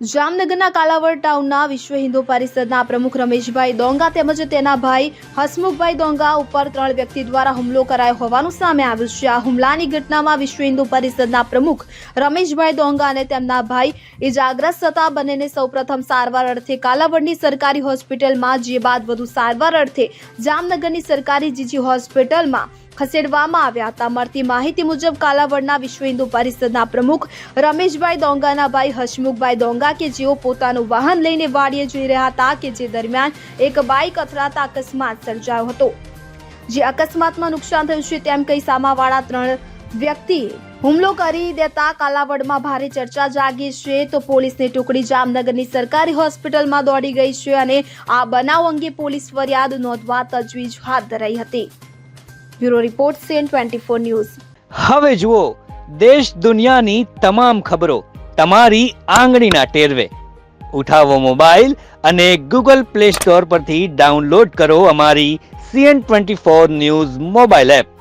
જામનગરના કાલાવડ ટાઉનના વિશ્વ હિન્દુ પરિષદના પ્રમુખ રમેશભાઈ દોંગા તેમજ તેના ભાઈ હસમુખભાઈ દોંગા ઉપર 3 વ્યક્તિ દ્વારા હુમલો કરાયો હોવાનું સામે આવ્યું છે। આ હુમલાની ઘટનામાં વિશ્વ હિન્દુ પરિષદના પ્રમુખ રમેશભાઈ દોંગા અને તેમના ભાઈ ઇજાગ્રસ્ત થતા બંનેને સૌપ્રથમ સારવાર અર્થે કાલાવડની સરકારી હોસ્પિટલમાં, જે બાદ વધુ સારવાર અર્થે જામનગરની સરકારી જીજી હોસ્પિટલમાં ખસેડવામાં આવ્યા હતા। મળતી માહિતી મુજબ કાલાવડના વિશ્વ હિન્દુ પરિષદના પ્રમુખ રમેશભાઈ દોંગાના ભાઈ હસમુખભાઈ દોંગા કે જેઓ પોતાનું વાહન લઈને વાડીએ જઈ રહ્યા હતા કે જે દરમિયાન એક બાઇક અથડાતા અકસ્માત સર્જાયો હતો। જે અકસ્માતમાં નુકસાન થયું છે તેમ કહી સામાવાળા 3 વ્યક્તિએ હુમલો કરી દેતા કાલાવડમાં ભારે ચર્ચા જાગી છે। તો પોલીસની ટુકડી જામનગરની સરકારી હોસ્પિટલમાં દોડી ગઈ છે અને આ બનાવ અંગે પોલીસ ફરિયાદ નોંધવા તજવીજ હાથ ધરાઈ હતી। Bureau report CN24 news. હવે જુઓ દેશ દુનિયાની તમામ ખબરો તમારી આંગળીના ટેરવે। ઉઠાવો મોબાઈલ અને Google Play Store પરથી ડાઉનલોડ કરો અમારી CN24 ન્યૂઝ મોબાઈલ એપ।